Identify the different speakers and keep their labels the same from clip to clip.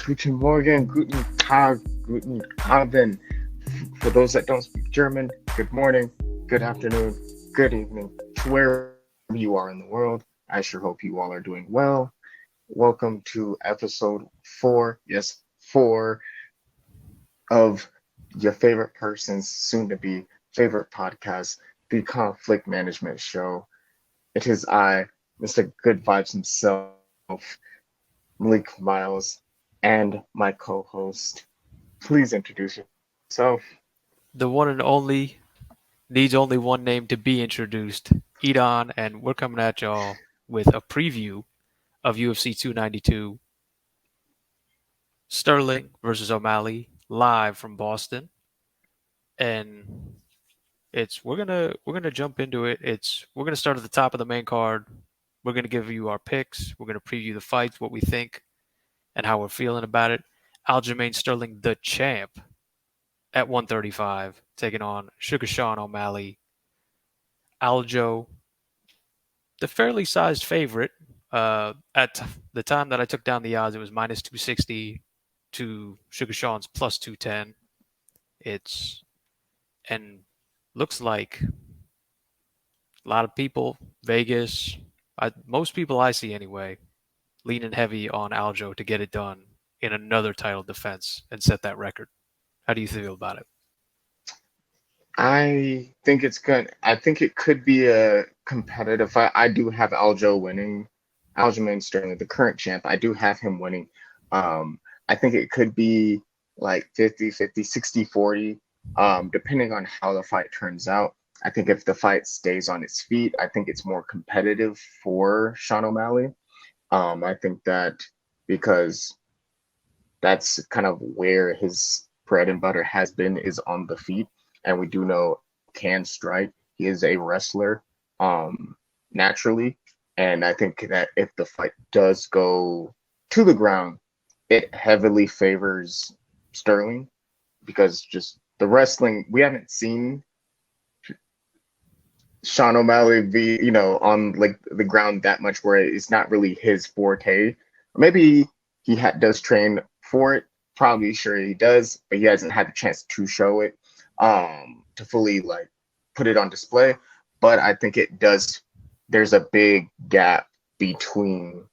Speaker 1: Guten Morgen, guten Tag, guten Abend. For those that don't speak German, good morning, good afternoon, good evening, to wherever you are in the world. I sure hope you all are doing well. Welcome to episode 4, yes, 4 of your favorite person's soon to be favorite podcast, the Conflict Management Show. It is I, Mr. Good Vibes himself, Malik Miles, and my co host. Please introduce yourself.
Speaker 2: The one and only needs only one name to be introduced. Edon, and we're coming at y'all with a preview of UFC 292, Sterling versus O'Malley, live from Boston. And it's we're gonna jump into it. We're gonna start at the top of the main card. We're gonna give you our picks. We're gonna preview the fights, what we think, and how we're feeling about it. Aljamain Sterling, the champ, at 135, taking on Sugar Sean O'Malley. Aljo, the fairly sized favorite. At the time that I took down the odds, it was minus 260 to Sugar Sean's plus 210. It's and looks like a lot of people, Vegas, most people I see anyway, leaning heavy on Aljo to get it done in another title defense and set that record. How do you feel about it?
Speaker 1: I think it's good. I think it could be a competitive fight. I do have Aljo winning. Aljamain Sterling, the current champ, I do have him winning. I think it could be like 50-50, 60-40, depending on how the fight turns out. I think if the fight stays on its feet, I think it's more competitive for Sean O'Malley. I think that because that's kind of where his bread and butter has been is on the feet. And we do know can strike. He is a wrestler naturally. And I think that if the fight does go to the ground, it heavily favors Sterling because just the wrestling, we haven't seen Sean O'Malley be, on like the ground that much where it's not really his forte. Or maybe does train for it. Probably sure he does, but he hasn't had the chance to show it, to fully like put it on display. But I think it does. There's a big gap between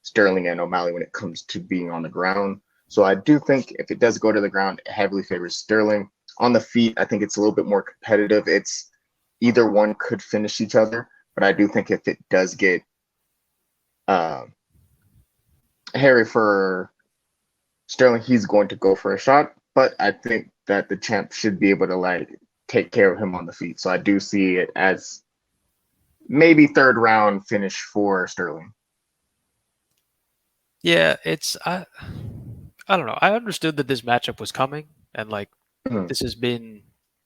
Speaker 1: Sterling and O'Malley when it comes to being on the ground. So I do think if it does go to the ground, it heavily favors Sterling. On the feet, I think it's a little bit more competitive. It's either one could finish each other, but I do think if it does get uh, hairy for Sterling, he's going to go for a shot. But I think that the champ should be able to like take care of him on the feet. So I do see it as maybe third round finish for Sterling.
Speaker 2: Yeah, I don't know. I understood that this matchup was coming, and like
Speaker 1: Mhm.
Speaker 2: this has been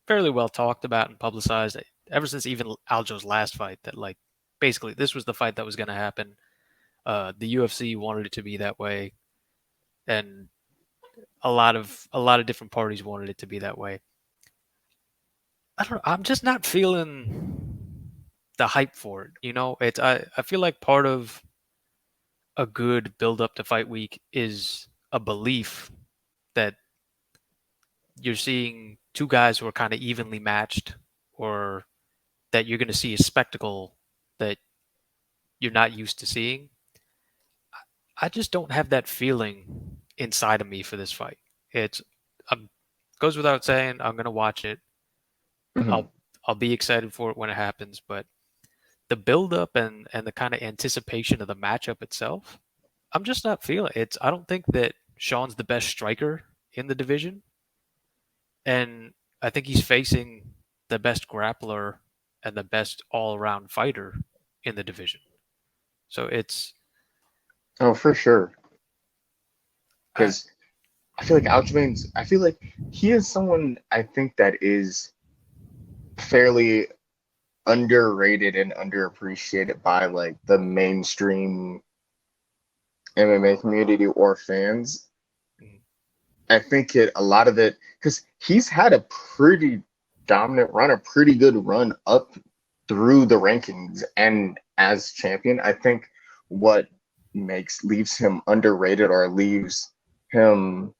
Speaker 2: fairly well talked about and publicized ever since even Aljo's last fight. That like basically this was the fight that was going to happen. The UFC wanted it to be that way, and a lot of different parties wanted it to be that way. I don't know. I'm just not feeling the hype for it. I feel like part of a good build up to fight week is a belief that you're seeing two guys who are kind of evenly matched, or that you're going to see a spectacle that you're not used to seeing. I just don't have that feeling inside of me for this fight. It's goes without saying I'm going to watch it.
Speaker 1: Mhm.
Speaker 2: I'll I'll be excited for it when it happens, but the build up and the kind of anticipation of the matchup itself, I'm just not feeling it. I don't think that Sean's the best striker in the division, and I think he's facing the best grappler and the best all-around fighter in the division. So
Speaker 1: Oh, for sure.
Speaker 2: I,
Speaker 1: Because I feel like he is someone I think that is fairly underrated and underappreciated by like the mainstream MMA community or fans. I think a lot of it because he's had a pretty dominant run, a pretty good run up through the rankings and as champion. I think what makes leaves him underrated or leaves him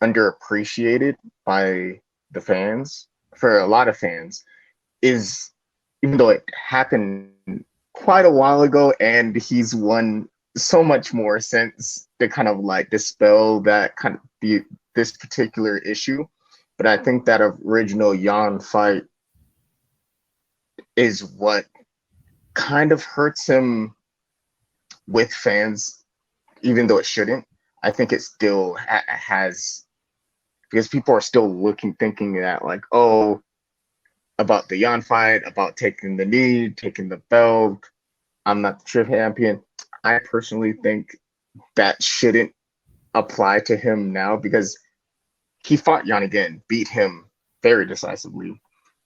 Speaker 1: underappreciated by the fans, for a lot of fans, is even though it happened quite a while ago and he's won so much more since to kind of like dispel that kind of this particular issue. But I think that original Jan fight is what kind of hurts him with fans, even though it shouldn't. I think it still has, because people are still looking, thinking that like, oh, about the Jan fight, about taking the knee, taking the belt. I'm not the champion. I personally think that shouldn't apply to him now because he fought Jan again, beat him very decisively,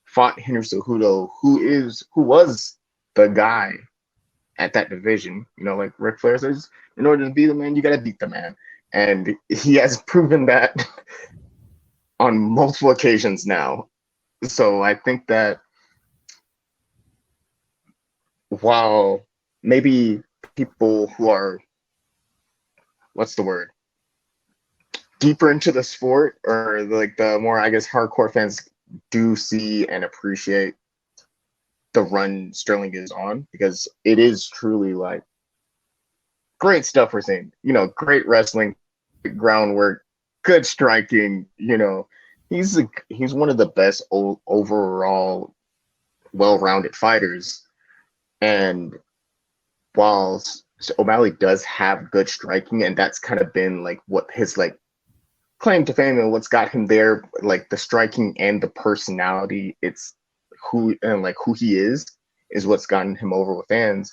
Speaker 1: fought Henry Cejudo, who was the guy at that division. You know, like Ric Flair says, in order to be the man, you got to beat the man, and he has proven that on multiple occasions now. So I think that while maybe people who are, what's the word, deeper into the sport, or like the more, I guess, hardcore fans do see and appreciate the run Sterling is on, because it is truly like great stuff we're seeing. You know, great wrestling, groundwork, good striking. You know, he's one of the best overall well-rounded fighters. And while O'Malley does have good striking, and that's kind of been like what his like claim to fame and what's got him there, like the striking and the personality, it's who and like who he is what's gotten him over with fans.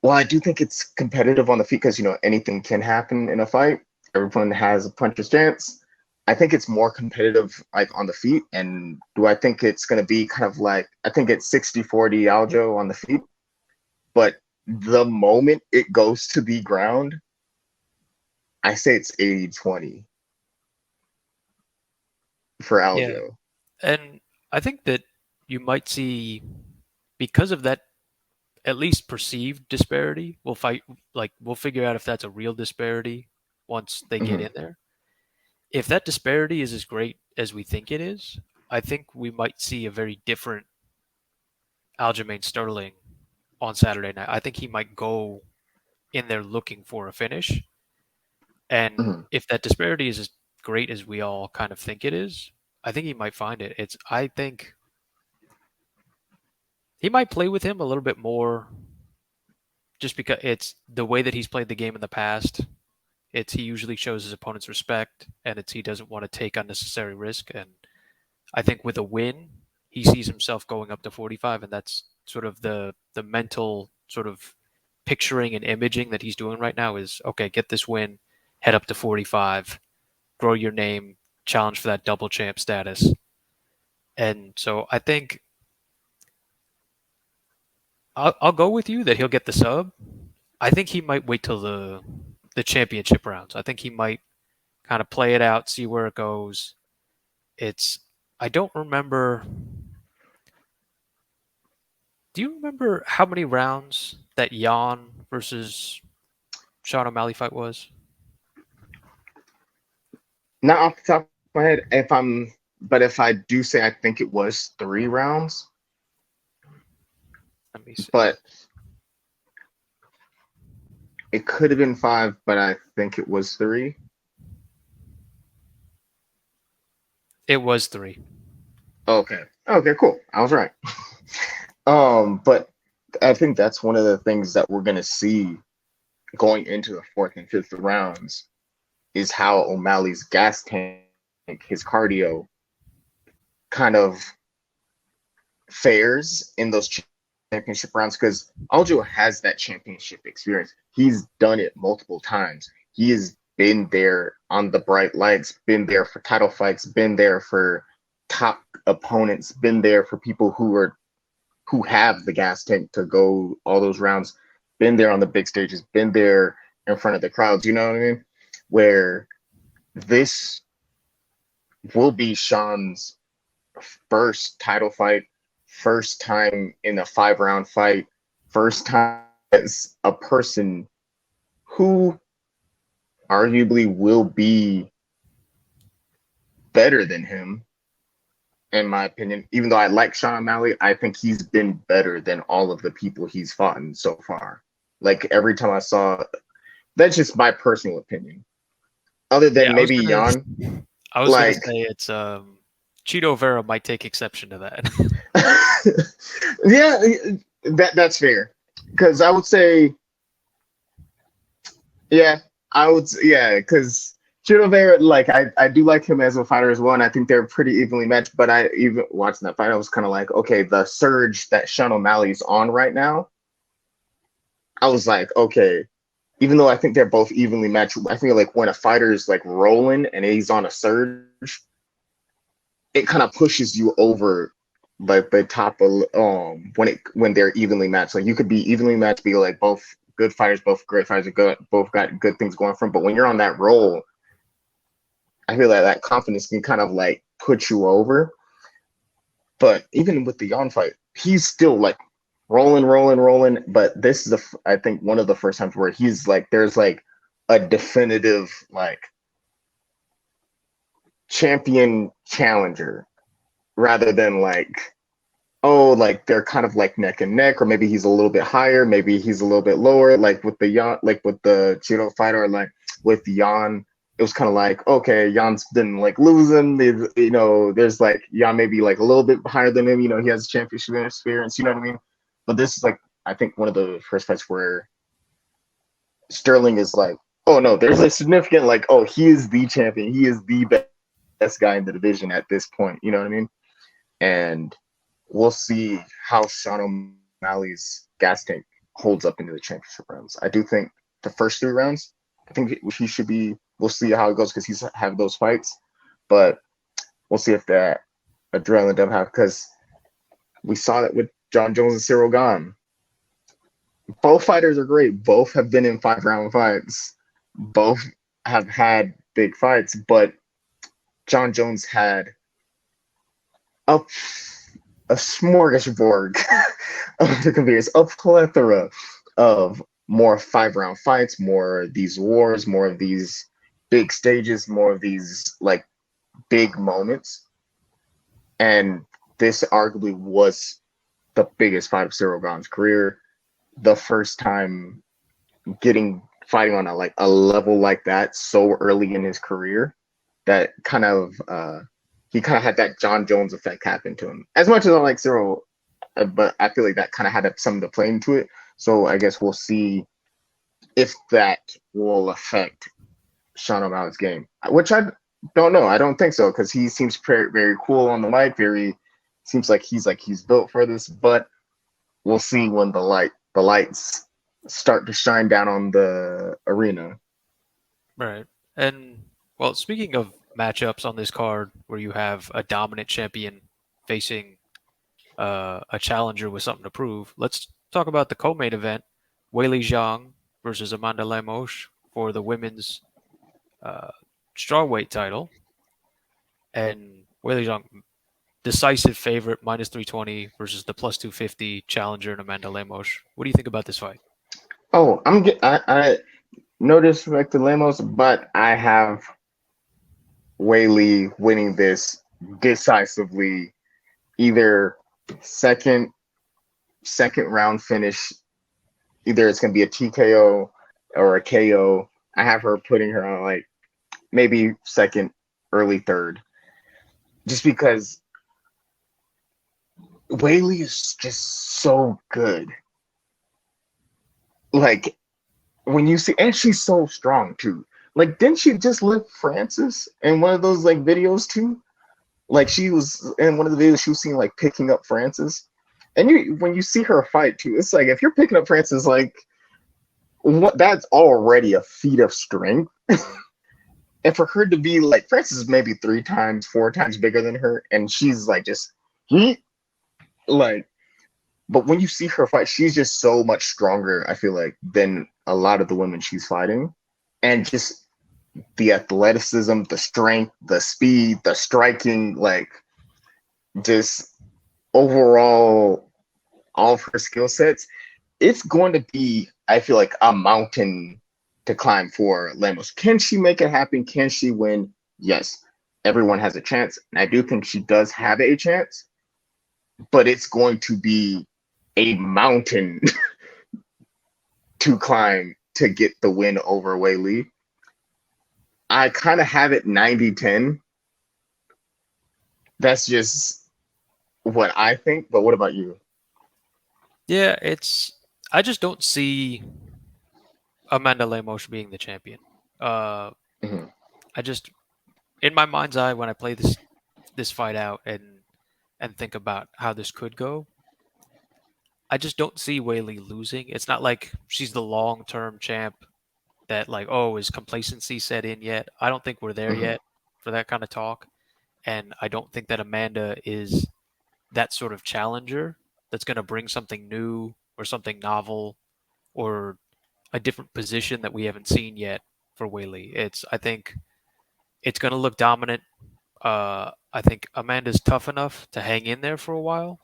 Speaker 1: Well, I do think it's competitive on the feet because, you know, anything can happen in a fight. Everyone has a puncher's chance. I think it's more competitive like on the feet. And do I think it's going to be kind of like, I think it's 60-40 Aljo on the feet. But the moment it goes to the ground, I say it's 80-20 for
Speaker 2: Yeah.
Speaker 1: Aljo.
Speaker 2: And I think that you might see, because of that at least perceived disparity, we'll figure out if that's a real disparity once they get
Speaker 1: Mm-hmm.
Speaker 2: in there. If that disparity is as great as we think it is, I think we might see a very different Aljamain Sterling on Saturday night. I think he might go in there looking for a finish. And
Speaker 1: Mm-hmm.
Speaker 2: if that disparity is as great as we all kind of think it is, I think he might find it. I think he might play with him a little bit more just because it's the way that he's played the game in the past. It's he usually shows his opponents respect, and it's he doesn't want to take unnecessary risk. And I think with a win, he sees himself going up to 45, and that's sort of the mental sort of picturing and imaging that he's doing right now is okay, get this win, head up to 45, grow your name, challenge for that double champ status. And so I think I'll go with you that he'll get the sub. I think he might wait till the championship rounds. I think he might kind of play it out, see where it goes. It's I don't remember. Do you remember how many rounds that Jan versus Sean O'Malley fight was?
Speaker 1: Not off the top of my head, but if I do say I think it was 3 rounds,
Speaker 2: Let me see.
Speaker 1: but it could have been 5, but I think it was 3.
Speaker 2: It was 3.
Speaker 1: Okay. Okay, cool. I was right. But I think that's one of the things that we're gonna see going into the fourth and fifth rounds is how O'Malley's gas tank, his cardio, kind of fares in those championship rounds because Aljo has that championship experience. He's done it multiple times. He has been there on the bright lights, been there for title fights, been there for top opponents, been there for people who have the gas tank to go all those rounds, been there on the big stages, been there in front of the crowds, you know what I mean? Where this will be Sean's first title fight, first time in a 5 round fight, first time as a person who arguably will be better than him, in my opinion. Even though I like Sean O'Malley, I think he's been better than all of the people he's fought in so far. Like every time I saw, that's just my personal opinion. Other
Speaker 2: Yeah,
Speaker 1: than maybe Jan,
Speaker 2: I was gonna
Speaker 1: like
Speaker 2: say it's Cheeto Vera might take exception to that.
Speaker 1: yeah, that's fair. Because I would say, yeah, yeah, because Chito Vera, like I do like him as a fighter as well, and I think they're pretty evenly matched. But I even watching that fight, I was kind of like, okay, the surge that Sean O'Malley's on right now, I was like, okay, even though I think they're both evenly matched, I feel like when a fighter is like rolling and he's on a surge, it kind of pushes you over like the top of when they're evenly matched. Like you could be evenly matched, be like both good fighters, both great fighters, both got good things going for them. But when you're on that roll, I feel like that confidence can kind of like put you over. But even with the Yon fight, he's still like rolling, rolling, rolling. But this is I think one of the first times where he's like, there's like a definitive like champion challenger rather than like, oh, like they're kind of like neck and neck, or maybe he's a little bit higher, maybe he's a little bit lower, like with the Jan, like with the Cheeto fight, or like with Jan, it was kind of like, okay, Jan's been like losing, there's like Jan maybe like a little bit higher than him, he has championship experience, you know what I mean? But this is like, I think one of the first fights where Sterling is like, oh no, there's a significant like, oh, he is the champion, he is the best guy in the division at this point, you know what I mean? And we'll see how Sean O'Malley's gas tank holds up into the championship rounds. I do think the first 3 rounds, I think he should be. We'll see how it goes because he's have those fights, but we'll see if that adrenaline doesn't have, because we saw that with John Jones and Cyril Gane. Both fighters are great. Both have been in 5-round fights. Both have had big fights, but John Jones had a smorgasbord of the conveyance, a plethora of more 5-round fights, more of these wars, more of these big stages, more of these like big moments. And this arguably was the biggest fight of Cyril Gane's career. The first time fighting on a level like that so early in his career, that kind of he kind of had that John Jones effect happen to him. As much as I like Cyril, but I feel like that kind of had something to play into it. So I guess we'll see if that will affect Sean O'Malley's game, which I don't know. I don't think so, because he seems very, very cool on the mic. Seems like he's built for this. But we'll see when the lights start to shine down on the arena.
Speaker 2: Right. And well, speaking of matchups on this card where you have a dominant champion facing a challenger with something to prove, let's talk about the co-main event: Weili Zhang versus Amanda Lemos for the women's uh, strawweight title. And Weili Zhang, decisive favorite, minus 320 versus the plus 250 challenger and Amanda Lemos. What do you think about this fight?
Speaker 1: Oh, I no disrespect to Lemos, but I have Weili winning this decisively, either second round finish. Either it's gonna be a TKO or a KO. I have her putting her on like maybe second, early third, just because Weili is just so good. Like when you see, and she's so strong too. Like, didn't she just lift Francis in one of those like videos too? Like she was in one of the videos, she was seen like picking up Francis. And when you see her fight too, it's like if you're picking up Francis, like that's already a feat of strength. And for her to be like, Francis is maybe 3 times, 4 times bigger than her, and she's like just like, but when you see her fight, she's just so much stronger, I feel like, than a lot of the women she's fighting. And just the athleticism, the strength, the speed, the striking, like just overall, all of her skill sets, it's going to be, I feel like, a mountain to climb for Lemos. Can she make it happen? Can she win? Yes. Everyone has a chance. And I do think she does have a chance, but it's going to be a mountain to climb to get the win over Wei Li. I kind of have it 90-10. That's just what I think. But what about you?
Speaker 2: Yeah, it's. I just don't see Amanda Lemos being the champion. Uh,
Speaker 1: Mm-hmm.
Speaker 2: I just, in my mind's eye, when I play this fight out and think about how this could go, I just don't see Whaley losing. It's not like she's the long term champ that like, oh, is complacency set in yet? I don't think we're there
Speaker 1: Mm-hmm.
Speaker 2: yet for that kind of talk. And I don't think that Amanda is that sort of challenger that's going to bring something new or something novel or a different position that we haven't seen yet for Whaley. I think it's going to look dominant. I think Amanda's tough enough to hang in there for a while,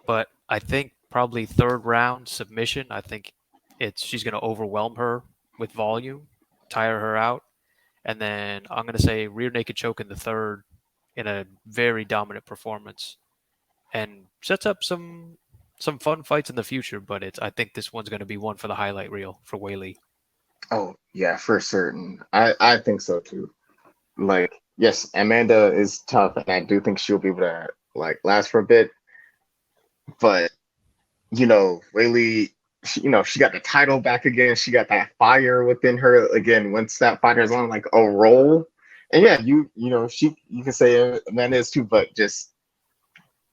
Speaker 2: but I think probably third round submission. I think it's she's going to overwhelm her with volume, tire her out, and then I'm going to say rear naked choke in the third in a very dominant performance and sets up some fun fights in the future. But it's I think this one's going to be one for the highlight reel for Whaley.
Speaker 1: Oh yeah, for certain. I think so too. Like yes, Amanda is tough, and I do think she'll be able to like last for a bit. But Whaley, she got the title back again. She got that fire within her again. Once that fire is on like a roll, and yeah, you can say Amanda is too, but just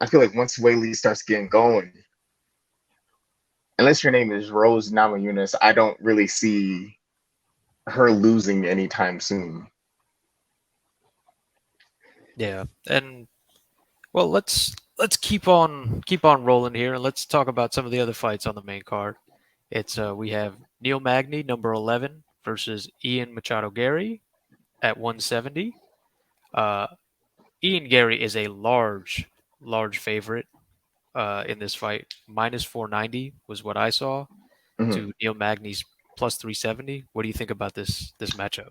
Speaker 1: I feel like once Whaley starts getting going, unless your name is Rose Namajunas, I don't really see her losing anytime soon.
Speaker 2: Yeah, and well, let's keep on rolling here, and let's talk about some of the other fights on the main card. It's we have Neil Magny, number 11, versus Ian Machado Gary at 170. Uh, Ian Gary is a large favorite in this fight. Minus 490 was what I saw
Speaker 1: Mhm.
Speaker 2: to Neil Magny's plus 370. What do you think about this matchup?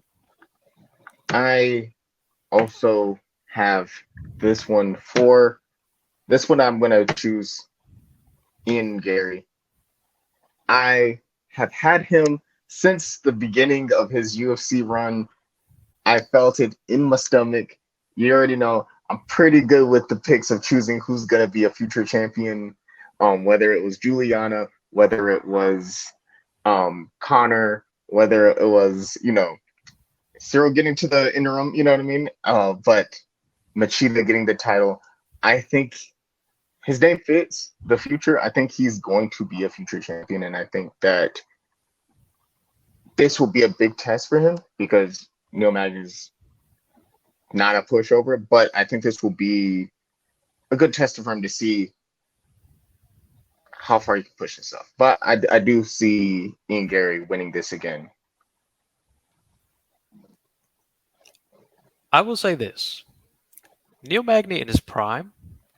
Speaker 1: I also have this one for this one. I'm gonna choose Ian Gary. I have had him since the beginning of his UFC run. I felt it in my stomach. You already know I'm pretty good with the picks of choosing who's gonna be a future champion. Whether it was Juliana, whether it was Connor, whether it was Cyril getting to the interim, you know what I mean? But Machida getting the title, I think his name fits the future. I think he's going to be a future champion, and I think that this will be a big test for him because Neil Magny is not a pushover, but I think this will be a good test for him to see how far he can push himself. But I do see Ian Gary winning this again.
Speaker 2: I will say this: Neil Magny in his prime,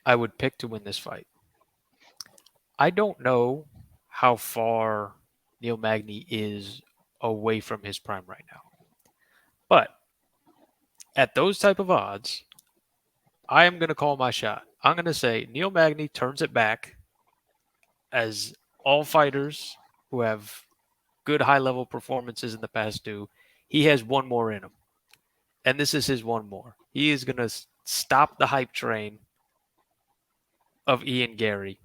Speaker 2: I would pick to win this fight. I don't know how far Neil Magny is away from his prime right now. But at those type of odds, I am going to call my shot. I'm going to say Neil Magny turns it back as all fighters who have good high level performances in the past do. He has one more in him. And this is his one more. He is going to stop the hype train of Ian Gary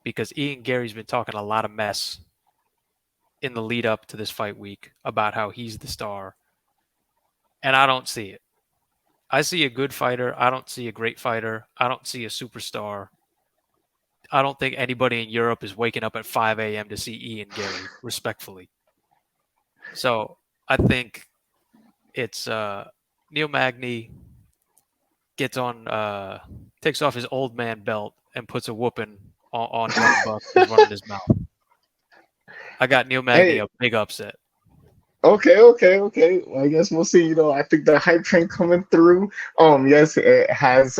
Speaker 2: because Ian Gary's been talking a lot of mess in the lead up to this fight week about how he's the star. And I don't see it. I see a good fighter. I don't see a great fighter. I don't see a superstar. I don't think anybody in Europe is waking up at 5 a.m. to see Ian Gary, respectfully. So I think it's Neil Magny gets on, takes off his old man belt and puts a whooping on Young Buck who's running his mouth. I got Neil Magny
Speaker 1: Hey,
Speaker 2: a big upset.
Speaker 1: okay. Well, I guess we'll see. I think the hype train coming through. Yes, it has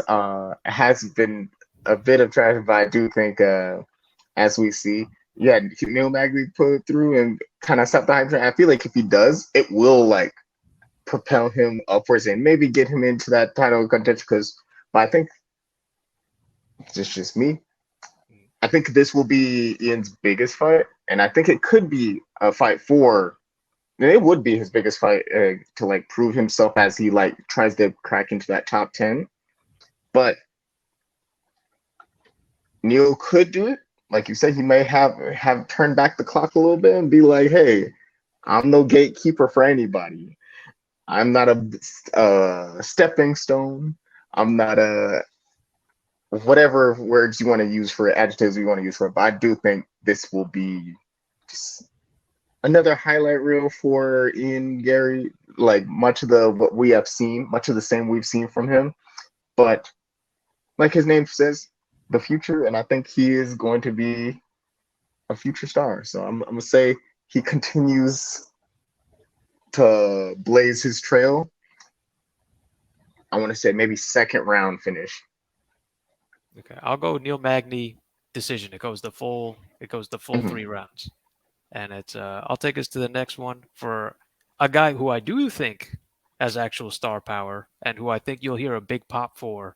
Speaker 1: been a bit of trash, but I do think as we see, yeah, Neil Magny put it through and kind of stop the hype train. I feel like if he does, it will like propel him upwards and maybe get him into that title contention. Because, but I think it's just me. I think this will be Ian's biggest fight, and I think it could be a fight for. It would be his biggest fight to like prove himself as he like tries to crack into that top 10. But Neil could do it. Like you said, he may have turned back the clock a little bit and be like, "Hey, I'm no gatekeeper for anybody. I'm not a stepping stone. I'm not a whatever words you want to use for it, adjectives you want to use for it." But I do think this will be just another highlight reel for Ian Gary. Like much of the what we have seen, much of the same we've seen from him. But like his name says, the future, and I think he is going to be a future star. So I'm gonna say he continues to blaze his trail. I want to say maybe second round finish.
Speaker 2: Okay, I'll go Neil Magny decision. It goes the full. It goes the full
Speaker 1: Mm-hmm.
Speaker 2: 3 rounds, and it's. I'll take us to the next one for a guy who I do think has actual star power, and who I think you'll hear a big pop for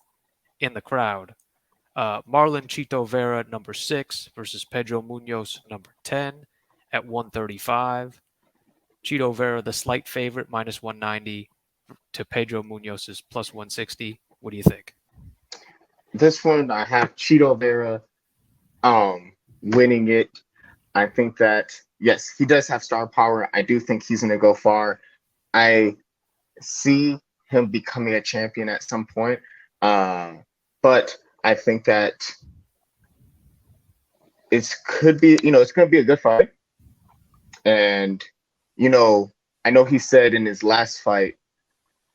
Speaker 2: in the crowd. Marlon Chito Vera, number 6, versus Pedro Munoz, number 10, at 135. Chito Vera, the slight favorite, minus 190 to Pedro Munoz's plus 160. What do you think?
Speaker 1: This one I have Cheeto Vera winning it. I think that yes, he does have star power. I do think he's gonna go far. I see him becoming a champion at some point. Uh, but I think that it could be, it's going to be a good fight. And, you know, I know he said in his last fight,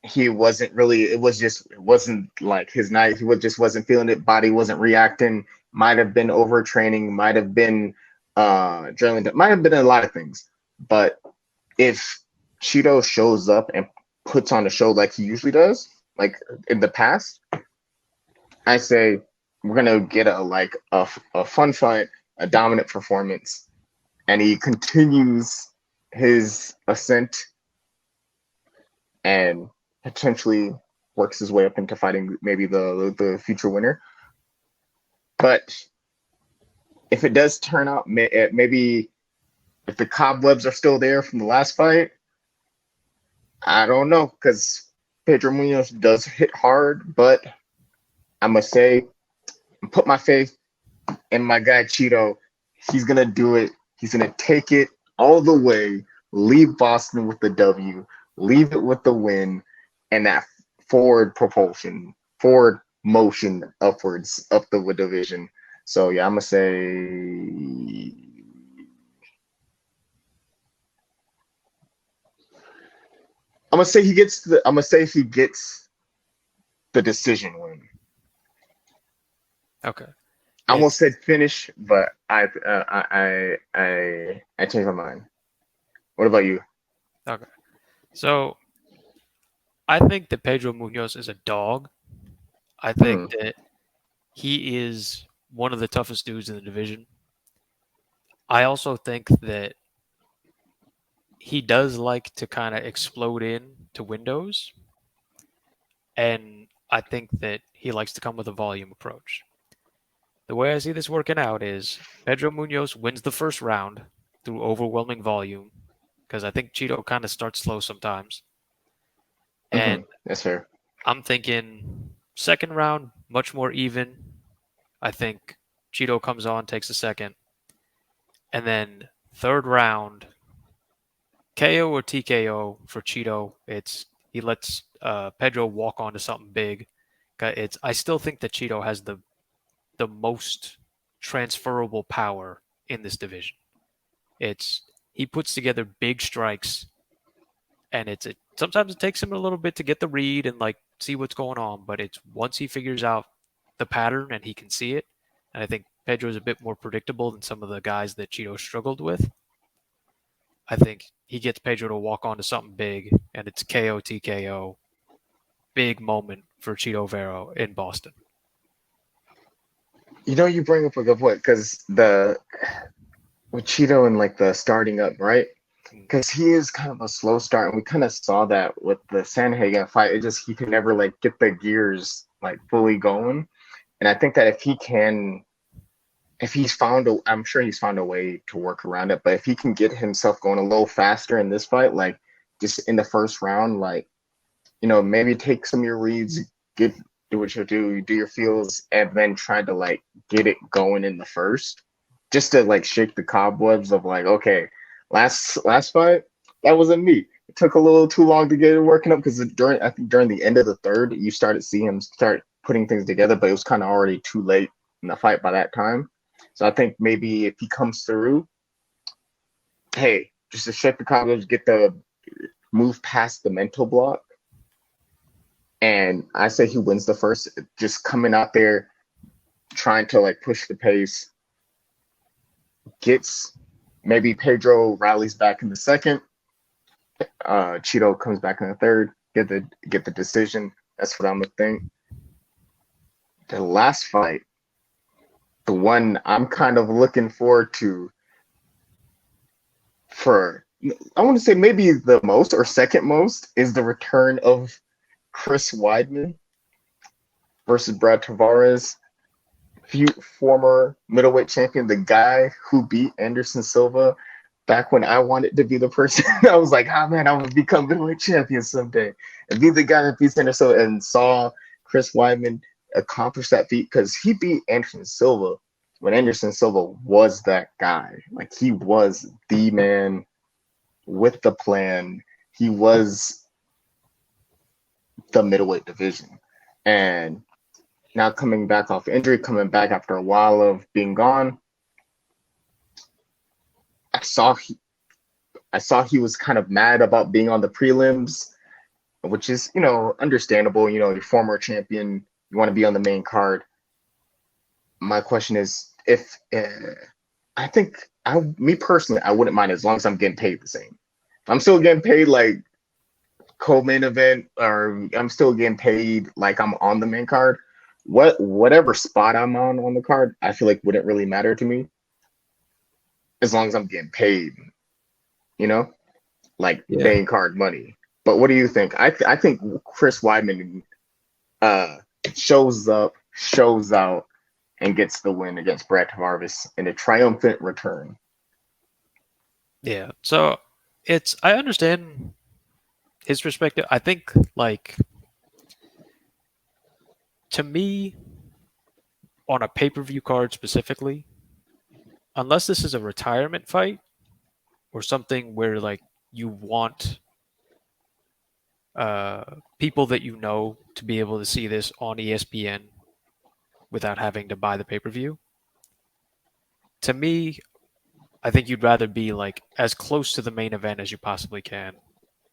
Speaker 1: he wasn't really, it wasn't like his night. He just wasn't feeling it. Body wasn't reacting. Might have been overtraining, might have been adrenaline, might have been a lot of things. But if Cheeto shows up and puts on a show like he usually does, like in the past, I say we're gonna get a fun fight, a dominant performance, and he continues his ascent and potentially works his way up into fighting maybe the future winner. But if it does turn out, maybe if the cobwebs are still there from the last fight, I don't know because Pedro Munoz does hit hard, but I must say, put my faith in my guy Cheeto. He's gonna do it. He's gonna take it all the way, leave Boston with the W, leave it with the win, and that forward propulsion, forward motion upwards up the division. So yeah, I'm gonna say he gets the decision win.
Speaker 2: Okay.
Speaker 1: I almost
Speaker 2: It's
Speaker 1: said finish, but I changed my mind. What about you?
Speaker 2: okay. So I think that Pedro Munoz is a dog. I think
Speaker 1: Mm,
Speaker 2: that he is one of the toughest dudes in the division. I also think that he does like to kind of explode in to windows, and I think that he likes to come with a volume approach. The way I see this working out is Pedro Munoz wins the first round through overwhelming volume, because I think Cheeto kind of starts slow sometimes. And
Speaker 1: that's fair.
Speaker 2: I'm thinking second round, much more even. I think Cheeto comes on, takes a second. And then third round, KO or TKO for Cheeto. It's he lets Pedro walk onto something big. It's I still think that Cheeto has the most transferable power in this division. It's he puts together big strikes, and sometimes it takes him a little bit to get the read and like see what's going on, but it's once he figures out the pattern and he can see it, and I think Pedro's a bit more predictable than some of the guys that Cheeto struggled with. I think he gets Pedro to walk onto something big, and it's KO TKO. Big moment for Cheeto Vera in Boston.
Speaker 1: You bring up a good point because with Cheeto and like the starting up, right?
Speaker 2: Mm.
Speaker 1: Because he is kind of a slow start, and we kind of saw that with the Sanhagen fight. It just he could never like get the gears like fully going. And I think that if he can, if he's found a, I'm sure he's found a way to work around it. But if he can get himself going a little faster in this fight, like just in the first round, like maybe take some of your reads, get do what you do, do your feels, and then try to like get it going in the first, just to like shake the cobwebs of like, okay, last fight that wasn't me. It took a little too long to get it working up because I think during the end of the third, you started seeing him start putting things together, but it was kind of already too late in the fight by that time. So I think maybe if he comes through, hey, just to shake the cobwebs, get the move past the mental block. And I say he wins the first, just coming out there trying to like push the pace, gets maybe Pedro rallies back in the second, Cheeto comes back in the third, get the decision. That's what I'm gonna think. The last fight, the one I'm kind of looking forward to for I want to say maybe the most or second most is the return of Chris Weidman versus Brad Tavares, former middleweight champion, the guy who beat Anderson Silva back when I wanted to be the person. I was like, oh man, I want to become middleweight champion someday and be the guy that beats Anderson Silva, and saw Chris Weidman accomplish that feat because he beat Anderson Silva when Anderson Silva was that guy. Like he was the man with the plan. He was the middleweight division. And now coming back off injury, coming back after a while of being gone, I saw he, I saw he was kind of mad about being on the prelims, which is understandable. Your former champion, you want to be on the main card. My question is, if I think me personally, I wouldn't mind as long as I'm getting paid the same. If I'm still getting paid like co-main event, or I'm still getting paid like I'm on the main card. Whatever spot I'm on the card, I feel like wouldn't really matter to me as long as I'm getting paid, you know, like
Speaker 2: Yeah.
Speaker 1: main card money. But what do you think? I think Chris Weidman uh, shows up, shows out, and gets the win against Brad Tavares in a triumphant return.
Speaker 2: Yeah. So I understand his perspective. I think like to me on a pay-per-view card specifically, unless this is a retirement fight or something where like you want uh people that you know to be able to see this on ESPN without having to buy the pay-per-view. To me, I think you'd rather be like as close to the main event as you possibly can,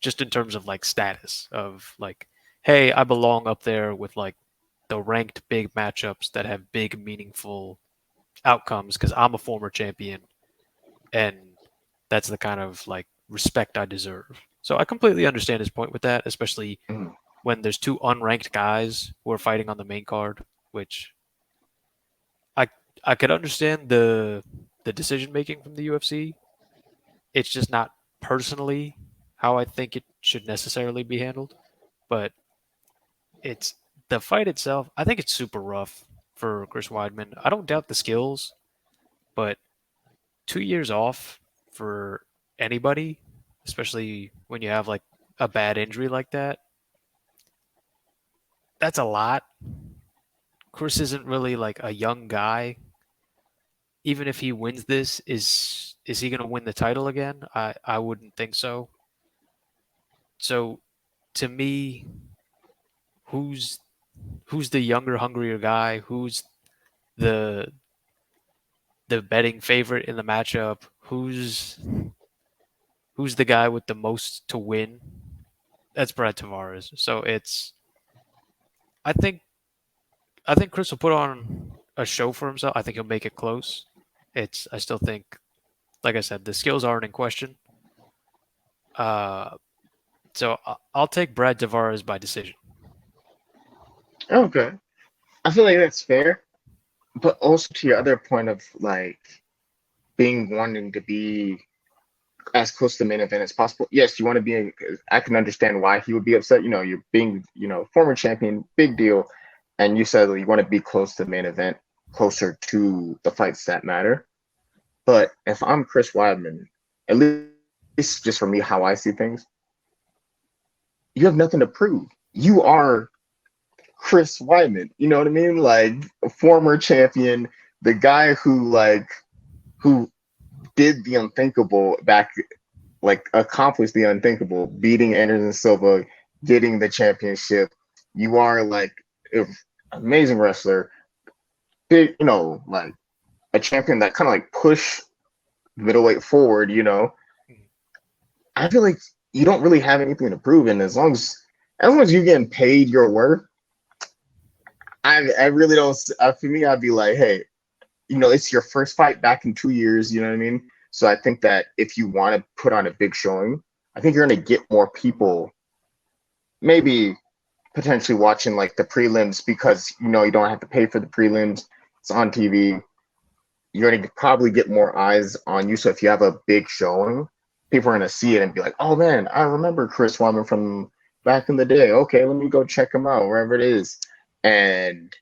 Speaker 2: just in terms of like status of like, hey, I belong up there with like the ranked big matchups that have big meaningful outcomes because I'm a former champion and that's the kind of like respect I deserve. So I completely understand his point with that, especially
Speaker 1: Mm.
Speaker 2: when there's two unranked guys who are fighting on the main card, which I I could understand the decision making from the UFC. It's just not personally how I think it should necessarily be handled. But it's the fight itself. I think it's super rough for Chris Weidman. I don't doubt the skills, but 2 years off for anybody, especially when you have like a bad injury like that, that's a lot. Chris isn't really like a young guy. Even if he wins this, is he going to win the title again? I wouldn't think so. So to me, who's who's the younger, hungrier guy? Who's the the betting favorite in the matchup? Who's the guy with the most to win? That's Brad Tavares. So it's I think I think Chris will put on a show for himself. I think he'll make it close. It's I still think, like I said, the skills aren't in question. Uh, so I'll take Brad Tavares by decision.
Speaker 1: Okay, I feel like that's fair. But also to your other point of like being wanting to be as close to the main event as possible. Yes, you want to be in, I can understand why he would be upset. You know, you're being, former champion, big deal. And you said you want to be close to the main event, closer to the fights that matter. But if I'm Chris Weidman, at least just for me, how I see things, you have nothing to prove. You are Chris Weidman. You know what I mean? Like a former champion, the guy who did the unthinkable back, like accomplished the unthinkable, beating Anderson Silva, getting the championship. You are like an amazing wrestler, big, like a champion that kind of like push middleweight forward. I feel like you don't really have anything to prove, and as long as you're getting paid your worth, I really don't. For me, I'd be like, hey, it's your first fight back in 2 years. You know what I mean? So I think that if you want to put on a big showing, I think you're going to get more people, maybe potentially watching like the prelims because you don't have to pay for the prelims. It's on TV. You're going to probably get more eyes on you. So if you have a big showing, people are going to see it and be like, "Oh man, I remember Chris Weidman from back in the day. Okay, let me go check him out wherever it is." And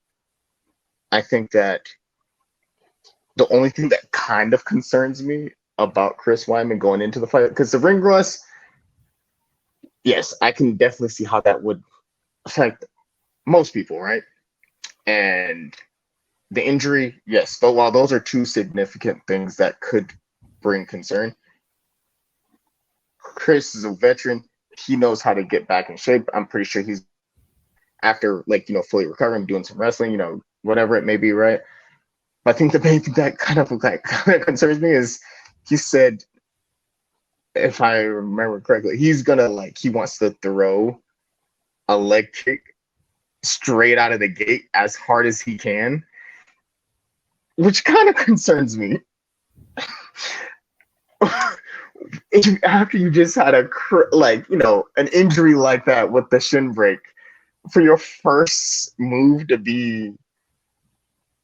Speaker 1: I think that the only thing that kind of concerns me about Chris Weidman going into the fight, because the ring rust, yes, I can definitely see how that would affect most people, right? And the injury, yes, though while those are two significant things that could bring concern, Chris is a veteran. He knows how to get back in shape. I'm pretty sure he's after fully recovering, doing some wrestling, whatever it may be, right? But I think the main thing that kind of concerns me is he said, if I remember correctly, he wants to throw a leg kick straight out of the gate as hard as he can, which kind of concerns me. After you just had an injury like that with the shin break, for your first move to be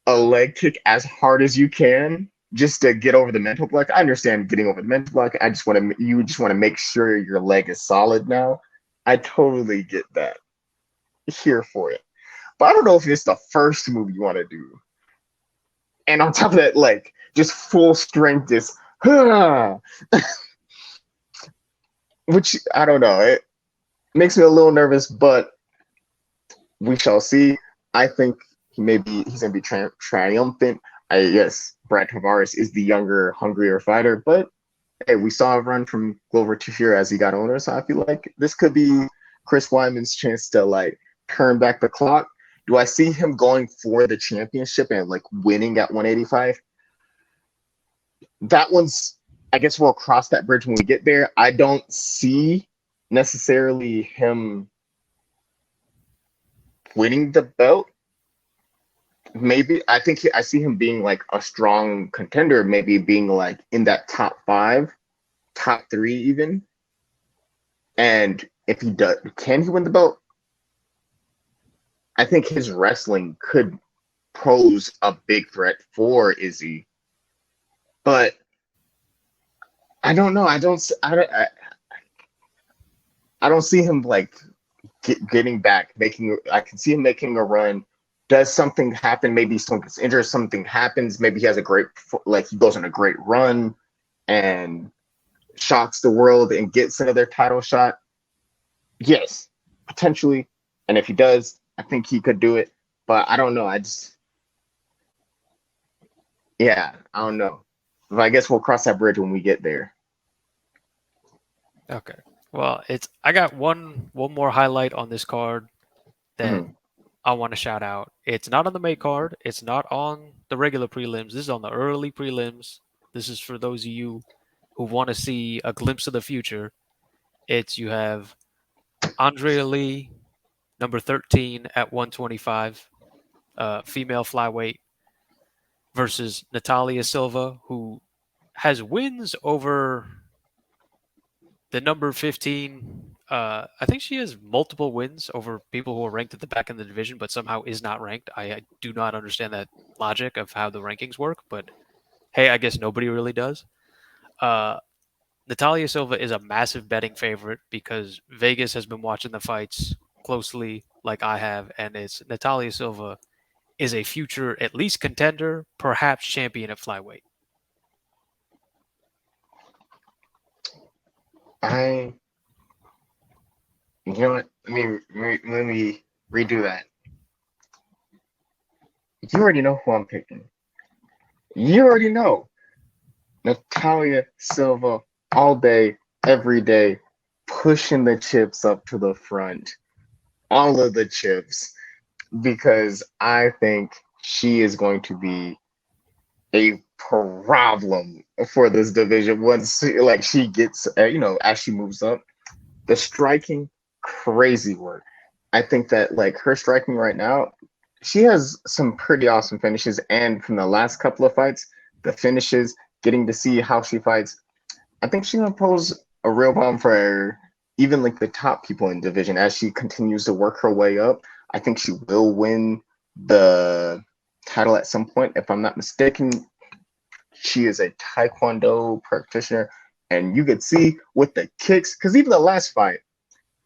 Speaker 1: a leg kick as hard as you can just to get over the mental block. I understand getting over the mental block. You just want to make sure your leg is solid now. I totally get that. Here for it. But I don't know if it's the first move you want to do. And on top of that, like just full strength, just which I don't know. It makes me a little nervous, but we shall see. I think he's gonna be triumphant. Yes, Brad Tavares is the younger, hungrier fighter, but hey, we saw a run from Glover Teixeira as he got older, so I feel like this could be Chris Weidman's chance to like turn back the clock. Do I see him going for the championship and like winning at 185? That one's, I guess we'll cross that bridge when we get there. I don't see necessarily him winning the belt. Maybe I see him being like a strong contender, maybe being like in that top 5, top 3 even. And if he does, can he win the belt? I think his wrestling could pose a big threat for Izzy, but I don't know. I don't see him like getting back, making. I can see him making a run. Does something happen? Maybe someone gets injured. Something happens. Maybe he has he goes on a great run and shocks the world and gets another title shot. Yes, potentially. And if he does, I think he could do it. But I don't know. I don't know. But I guess we'll cross that bridge when we get there.
Speaker 2: Okay. Well, I got one more highlight on this card that
Speaker 1: Mhm.
Speaker 2: I want to shout out. It's not on the main card. It's not on the regular prelims. This is on the early prelims. This is for those of you who want to see a glimpse of the future. You have Andrea Lee, number 13 at 125, female flyweight, versus Natalia Silva, who has wins over the number 15. I think she has multiple wins over people who are ranked at the back in the division, but somehow is not ranked. I do not understand that logic of how the rankings work, but hey, I guess nobody really does. Uh, Natalia Silva is a massive betting favorite because Vegas has been watching the fights closely, like I have, and it's Natalia Silva is a future at least contender, perhaps champion at flyweight.
Speaker 1: I, you know what? Let me redo that. You already know who I'm picking. You already know Natalia Silva all day, every day, pushing the chips up to the front, all of the chips, because I think she is going to be a problem for this division once like she gets as she moves up. The striking, crazy work. I think that like her striking right now, she has some pretty awesome finishes, and from the last couple of fights, the finishes, getting to see how she fights, I think she's gonna pose a real problem for even like the top people in the division as she continues to work her way up. I think she will win the title at some point, if I'm not mistaken. She is a Taekwondo practitioner, and you could see with the kicks, because even the last fight,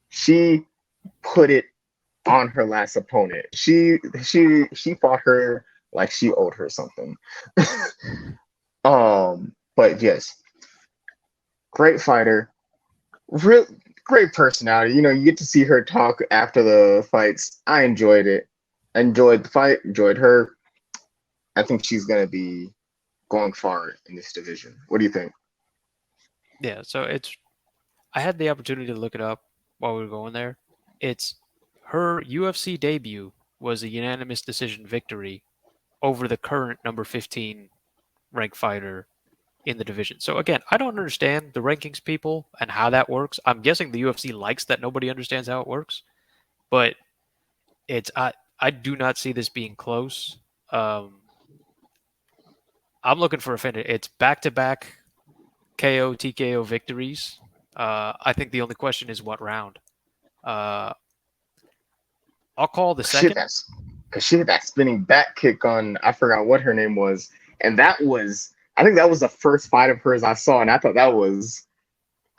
Speaker 1: she put it on her last opponent. She fought her like she owed her something. But yes, great fighter, real great personality. You get to see her talk after the fights. I enjoyed it. Enjoyed the fight. Enjoyed her. I think she's gonna be going far in this division. What do you think?
Speaker 2: Yeah, so it's I had the opportunity to look it up while we were going there. It's her UFC debut was a unanimous decision victory over the current number 15 ranked fighter in the division. So again, I don't understand the rankings people and how that works. I'm guessing the UFC likes that nobody understands how it works, but it's I do not see this being close. Um, I'm looking for a finish. It's back to back KO TKO victories. I think the only question is what round. Uh, I'll call the
Speaker 1: Shit,
Speaker 2: second.
Speaker 1: that's because she hit that spinning back kick on, I forgot what her name was, and that was, I think that was the first fight of hers I saw, and I thought that was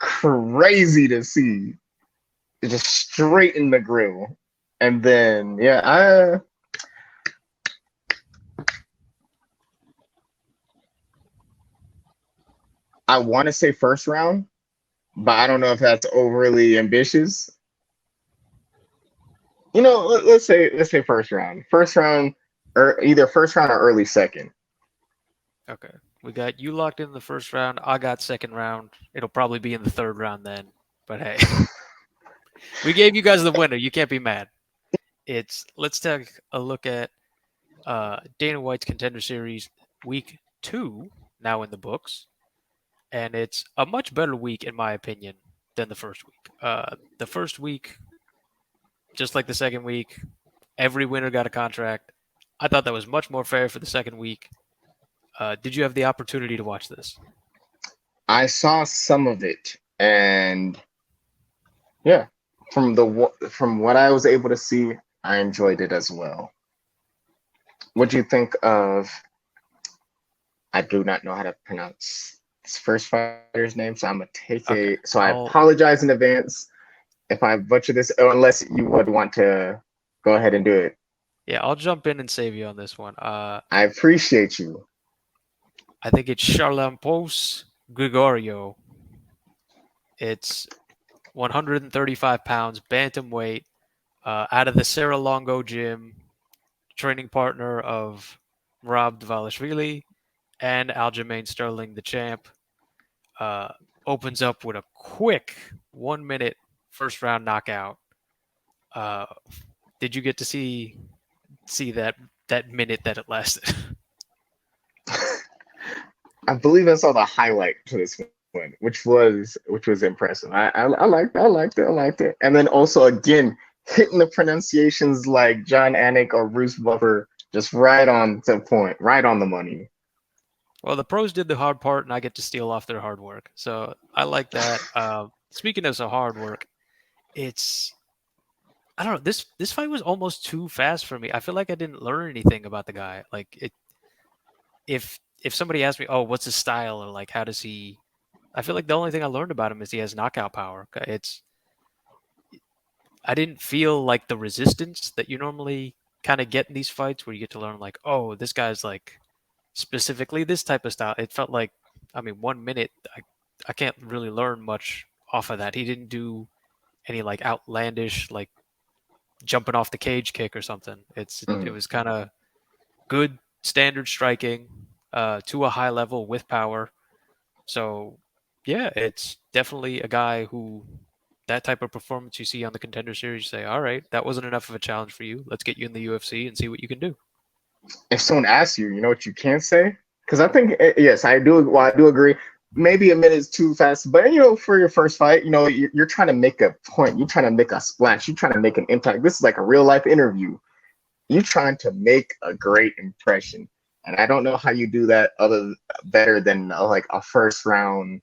Speaker 1: crazy to see. It just straight in the grill, and then yeah, I want to say first round, but I don't know if that's overly ambitious. Let's say first round, or either first round or early second.
Speaker 2: Okay. We got you locked in the first round. I got second round. It'll probably be in the third round then. But hey, we gave you guys the winner. You can't be mad. It's let's take a look at Dana White's Contender Series Week 2 now in the books, and it's a much better week in my opinion than the first week. The first week, just like the second week, every winner got a contract. I thought that was much more fair for the second week. Did you have the opportunity to watch this?
Speaker 1: I saw some of it, and yeah, from what I was able to see, I enjoyed it as well. What do you think of? I do not know how to pronounce his first fighter's name, so I'm gonna take
Speaker 2: Okay,
Speaker 1: a. So I
Speaker 2: I'll
Speaker 1: apologize in advance if I butcher this, unless you would want to go ahead and do it.
Speaker 2: yeah, I'll jump in and save you on this one.
Speaker 1: I appreciate you.
Speaker 2: I think it's Charlampos Gregorio. It's 135 pounds, bantamweight, out of the Serra-Longo gym, training partner of Rob Dvalishvili and Aljamain Sterling, the champ. Uh, Opens up with a quick 1 minute first round knockout. Uh, did you get to see that minute that it lasted?
Speaker 1: I believe I saw the highlight to this one, which was impressive. I liked it. I liked it. I liked it. And then also again hitting the pronunciations like John Anik or Bruce Buffer, just right on the point, right on the money.
Speaker 2: Well, the pros did the hard part, and I get to steal off their hard work. So I like that. Speaking of some hard work, it's I don't know. This fight was almost too fast for me. I feel like I didn't learn anything about the guy. Like it, if if somebody asked me, "Oh, what's his style?" or like, "How does he?" I feel like the only thing I learned about him is he has knockout power. It's I didn't feel like the resistance that you normally kind of get in these fights, where you get to learn like, "Oh, this guy's like specifically this type of style." It felt like, I mean, 1 minute, I can't really learn much off of that. He didn't do any like outlandish like jumping off the cage kick or something. It
Speaker 1: Mm.
Speaker 2: was kind of good standard striking to a high level with power. So yeah, it's definitely a guy who that type of performance you see on the Contender Series, you say, all right, that wasn't enough of a challenge for you. Let's get you in the UFC and see what you can do.
Speaker 1: If someone asks you, you know what you can say? Because I think yes, I do. Well, I do agree. Maybe a minute is too fast, but for your first fight, you're trying to make a point. You're trying to make a splash. You're trying to make an impact. This is like a real life interview. You're trying to make a great impression, and I don't know how you do that other better than like a first round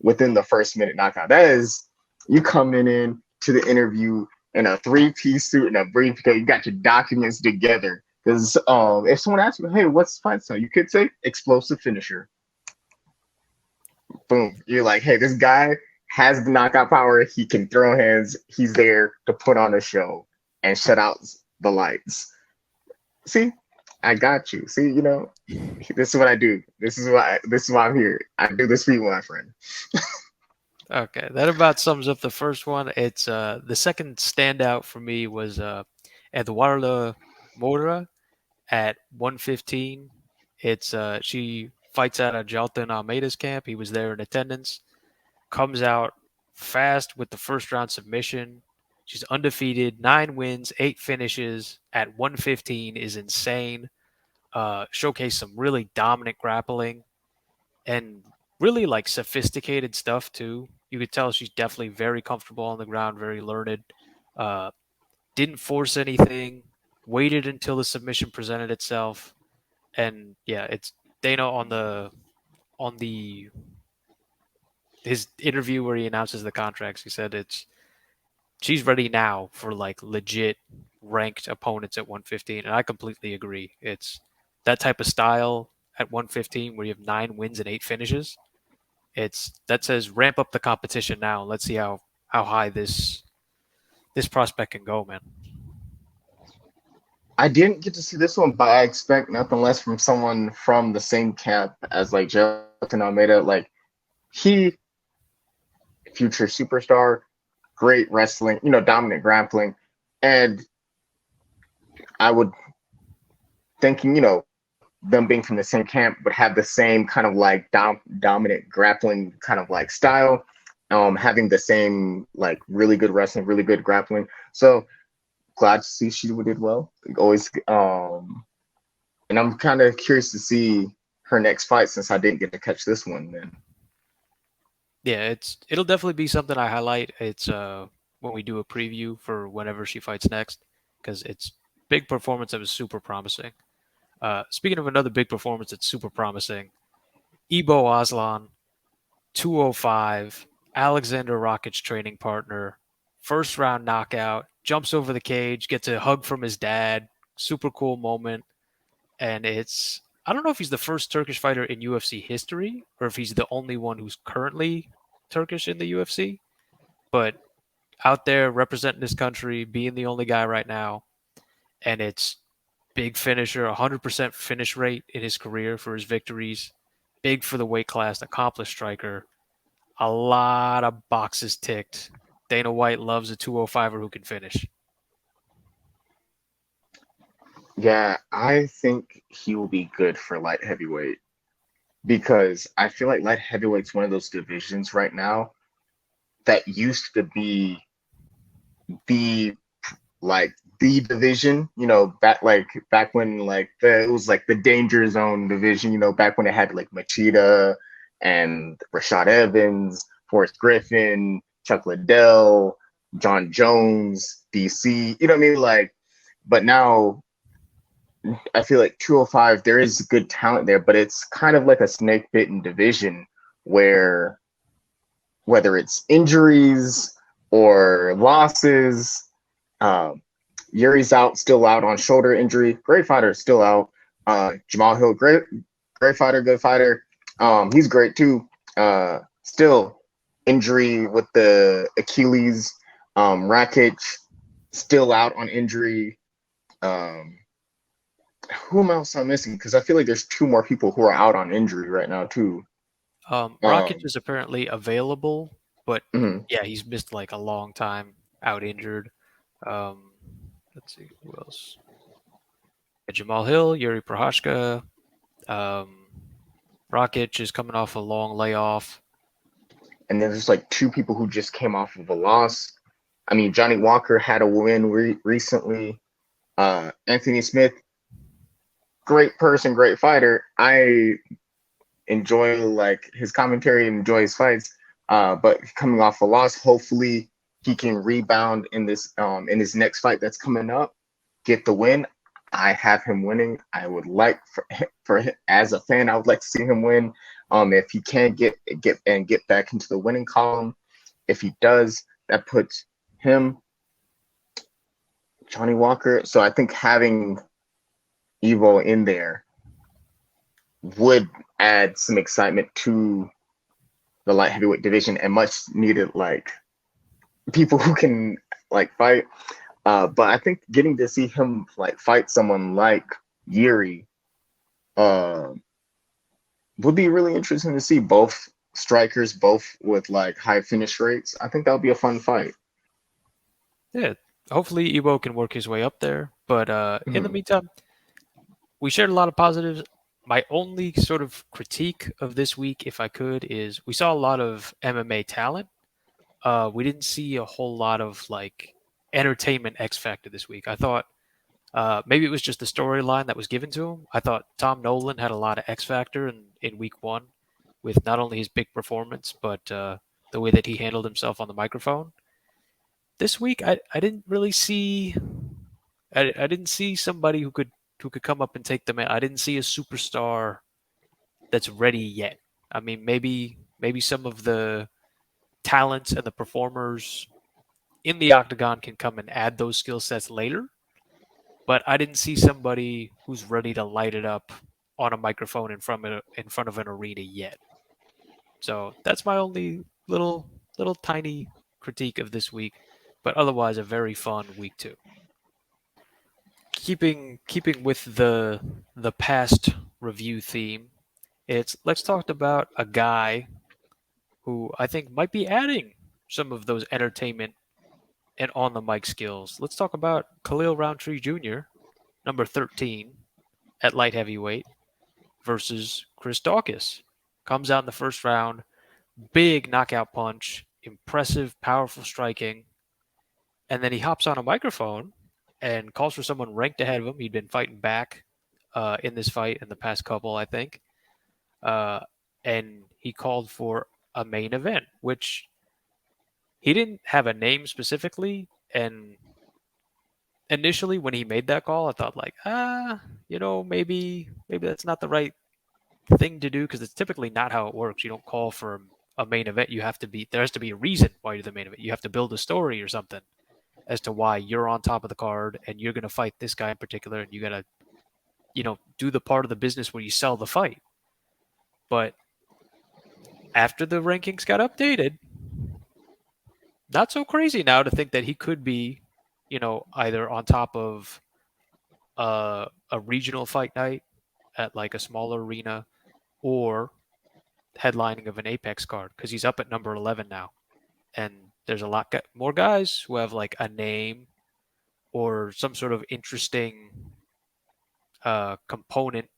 Speaker 1: within the first minute knockout. That is, you coming in to the interview in a three-piece suit and a briefcase. You got your documents together. Because if someone asks you, hey, what's the fight style? You could say explosive finisher. Boom. You're like, hey, this guy has the knockout power. He can throw hands. He's there to put on a show and shut out the lights. See, I got you. See, this is what I do. This is why I'm here. I do this for you, my friend.
Speaker 2: Okay, that about sums up the first one. It's the second standout for me was Eduardo Moura at 115. It's she fights out of Jalton Almeida's camp. He was there in attendance. Comes out fast with the first round submission. She's undefeated, 9 wins, 8 finishes at 115 is insane. Showcased some really dominant grappling and really like sophisticated stuff too. You could tell she's definitely very comfortable on the ground, very learned. Uh, didn't force anything. Waited until the submission presented itself, and yeah, it's Dana on the his interview where he announces the contracts. He said she's ready now for like legit ranked opponents at 115, and I completely agree. It's that type of style at 115 where you have 9 wins and 8 finishes. It's that says ramp up the competition now. Let's see how high this prospect can go, man.
Speaker 1: I didn't get to see this one, but I expect nothing less from someone from the same camp as like Jelton Almeida. Like he, future superstar, great wrestling, dominant grappling, and I would thinking, them being from the same camp would have the same kind of like dominant grappling kind of like style, having the same like really good wrestling, really good grappling. So glad to see she did well. Always, and I'm kind of curious to see her next fight since I didn't get to catch this one. Then
Speaker 2: Yeah, it'll definitely be something I highlight. It's when we do a preview for whenever she fights next, because it's big performance that was super promising. Speaking of another big performance that's super promising, Ebo Aslan, 205, Alexander Rocket's training partner, first round knockout, jumps over the cage, gets a hug from his dad, super cool moment. And I don't know if he's the first Turkish fighter in UFC history or if he's the only one who's currently Turkish in the UFC, but out there representing his country, being the only guy right now, and it's big finisher, 100% finish rate in his career for his victories, big for the weight class, accomplished striker, a lot of boxes ticked. Dana White loves a 205er who can finish.
Speaker 1: yeah, I think he will be good for light heavyweight because I feel like light heavyweight's one of those divisions right now that used to be the like the division, back when like it was like the danger zone division, back when it had like Machida and Rashad Evans, Forrest Griffin, Chuck Liddell, John Jones, DC, you know what I mean? Like, but now I feel like 205, there is good talent there, but it's kind of like a snake bitten division where whether it's injuries or losses, um, Yuri's still out on shoulder injury. Great fighter, still out. Jamal Hill, great. Great fighter, good fighter. He's great too. Still injury with the Achilles. Rakic still out on injury. Um, who else I'm missing? Because I feel like there's two more people who are out on injury right now too.
Speaker 2: Rakic
Speaker 1: Um,
Speaker 2: is apparently available, but
Speaker 1: mhm.
Speaker 2: yeah, he's missed like a long time out injured. Um, let's see who else. Jamal Hill, Yuri Prohashka. Um, Rakic is coming off a long layoff.
Speaker 1: And then there's like two people who just came off of a loss. I mean, Johnny Walker had a win recently. Anthony Smith, great person, great fighter. I enjoy like his commentary and enjoy his fights. But coming off a loss, hopefully he can rebound in his next fight that's coming up, get the win. I have him winning. I would like for him, as a fan, I would like to see him win. If he can get back into the winning column, if he does, that puts him, Johnny Walker. So I think having Evo in there would add some excitement to the light heavyweight division and much needed like people who can like fight. But I think getting to see him like fight someone like Yuri uh, would be really interesting to see both strikers, both with like high finish rates. I think that would be a fun fight.
Speaker 2: Yeah, hopefully Evo can work his way up there. But in the
Speaker 1: Mhm.
Speaker 2: meantime, we shared a lot of positives. My only sort of critique of this week, if I could, is we saw a lot of MMA talent. We didn't see a whole lot of like entertainment X factor this week. I thought maybe it was just the storyline that was given to him. I thought Tom Nolan had a lot of X factor in week one with not only his big performance, but the way that he handled himself on the microphone. This week, I didn't really see I didn't see somebody who could come up and take the man. I didn't see a superstar that's ready yet. I mean, maybe some of the talents and the performers in the octagon can come and add those skill sets later. But I didn't see somebody who's ready to light it up on a microphone in front of an arena yet. So that's my only little tiny critique of this week. But otherwise, a very fun week too. Keeping with the past review theme, it's let's talk about a guy who I think might be adding some of those entertainment and on the mic skills. Let's talk about Khalil Roundtree Jr., number 13 at light heavyweight versus Chris Daukaus. Comes out in the first round, big knockout punch, impressive, powerful striking, and then he hops on a microphone and calls for someone ranked ahead of him. He'd been fighting back in this fight in the past couple, I think, uh, and he called for a main event, which he didn't have a name specifically. And initially, when he made that call, I thought like, maybe that's not the right thing to do because it's typically not how it works. You don't call for a main event. There has to be a reason why you're the main event. You have to build a story or something as to why you're on top of the card and you're going to fight this guy in particular, and you got to do the part of the business where you sell the fight. But after the rankings got updated, not so crazy now to think that he could be, either on top of a regional fight night at like a smaller arena or headlining of an Apex card because he's up at number 11 now. And there's a lot more guys who have like a name or some sort of interesting component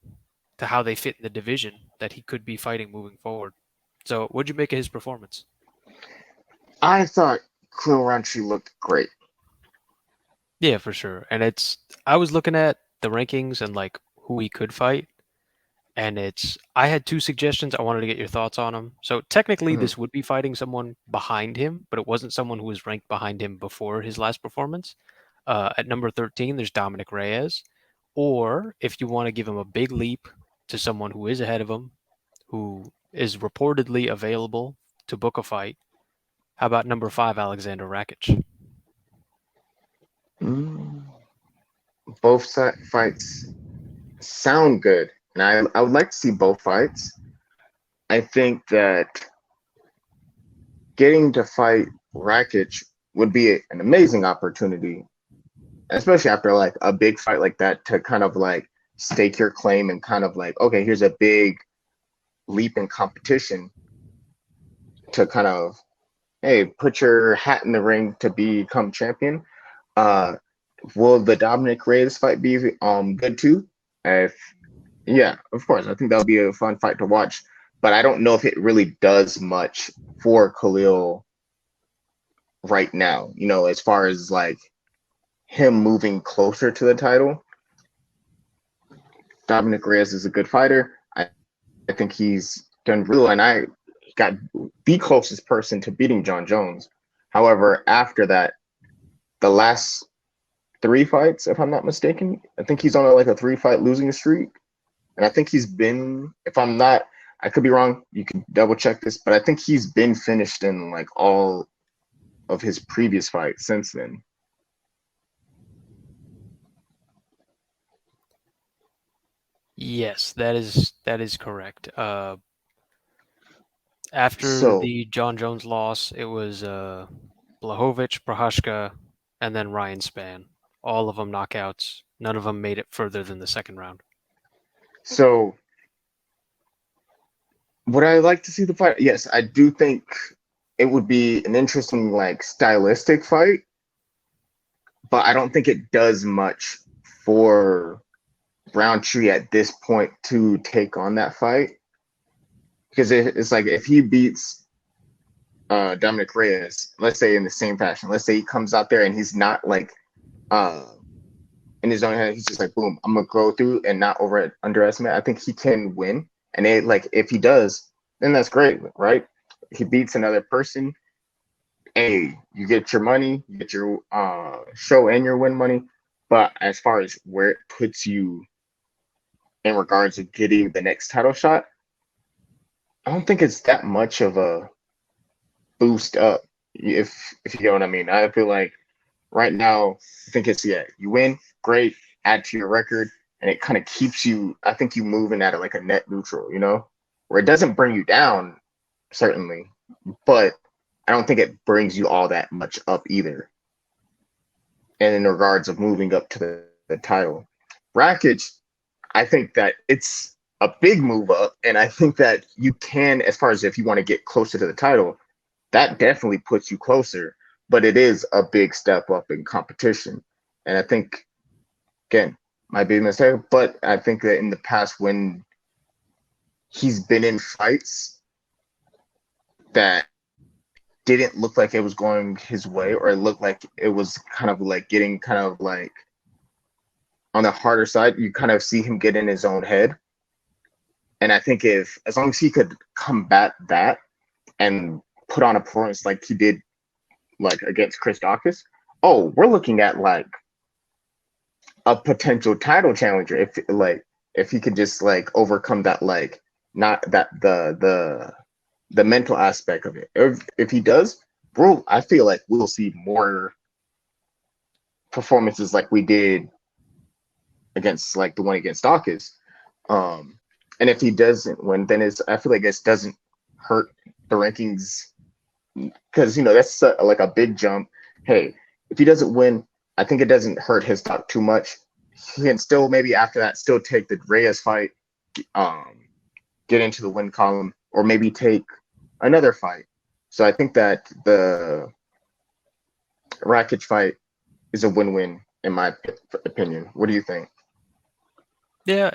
Speaker 2: to how they fit in the division that he could be fighting moving forward. So, what'd you make of his performance?
Speaker 1: I thought Khalil Roundtree looked great.
Speaker 2: Yeah, for sure. And I was looking at the rankings and like who he could fight, and I had two suggestions. I wanted to get your thoughts on them. So technically,
Speaker 1: Mhm.
Speaker 2: this would be fighting someone behind him, but it wasn't someone who was ranked behind him before his last performance. At number 13, there's Dominic Reyes. Or if you want to give him a big leap to someone who is ahead of him, who is reportedly available to book a fight, how about number 5, Alexander Rakic?
Speaker 1: Mm. Both fights sound good and I would like to see both fights. I think that getting to fight Rakic would be an amazing opportunity, especially after like a big fight like that, to kind of like stake your claim and kind of like, okay, here's a big leap in competition to kind of, hey, put your hat in the ring to become champion. Uh, will the Dominic Reyes fight be good too? If Yeah, of course, I think that'll be a fun fight to watch. But I don't know if it really does much for Khalil right now. As far as like him moving closer to the title. Dominic Reyes is a good fighter. I think he's done really well, and I got the closest person to beating John Jones. However, after that, the last three fights, if I'm not mistaken, I think he's on like a three-fight losing streak, and I think he's been, if I'm not, I could be wrong. You can double check this, but I think he's been finished in like all of his previous fights since then.
Speaker 2: Yes, that is correct. After
Speaker 1: So,
Speaker 2: the John Jones loss, it was Blachowicz, Prohashka, and then Ryan Spann. All of them knockouts. None of them made it further than the second round.
Speaker 1: so would I like to see the fight? Yes, I do think it would be an interesting like stylistic fight, but I don't think it does much for Roundtree at this point to take on that fight because it's like if he beats Dominic Reyes, let's say in the same fashion, let's say he comes out there and he's not like uh, in his own head, he's just like boom, I'm gonna go through and not underestimate. I think he can win, and if he does, then that's great, right? He beats another person. Hey, you get your money, you get your show and your win money. But as far as where it puts you in regards to getting the next title shot, I don't think it's that much of a boost up. If you get what I mean, I feel like right now, I think it's you win, great, add to your record, and it kind of keeps you. I think you moving at it like a net neutral, where it doesn't bring you down certainly, but I don't think it brings you all that much up either. And in regards of moving up to the title, Rakic, I think that it's a big move up, and I think that you can, as far as if you want to get closer to the title, that definitely puts you closer. But it is a big step up in competition, and I think again might be a mistake, but I think that in the past when he's been in fights that didn't look like it was going his way, or it looked like it was kind of like getting kind of like on the harder side, you kind of see him get in his own head. And I think if as long as he could combat that and put on a performance like he did like against Chris Dawkins, oh, we're looking at like a potential title challenger if he could just like overcome that like not that the mental aspect of it. If he does, bro, I feel like we'll see more performances like we did against like the one against Dawkins. Um, and if he doesn't win, then I feel like it doesn't hurt the rankings because that's like a big jump. Hey, if he doesn't win, I think it doesn't hurt his stock too much. He can still maybe after that still take the Reyes fight, um, get into the win column, or maybe take another fight. So I think that the Rakic fight is a win-win in my opinion. What do you think?
Speaker 2: Yeah,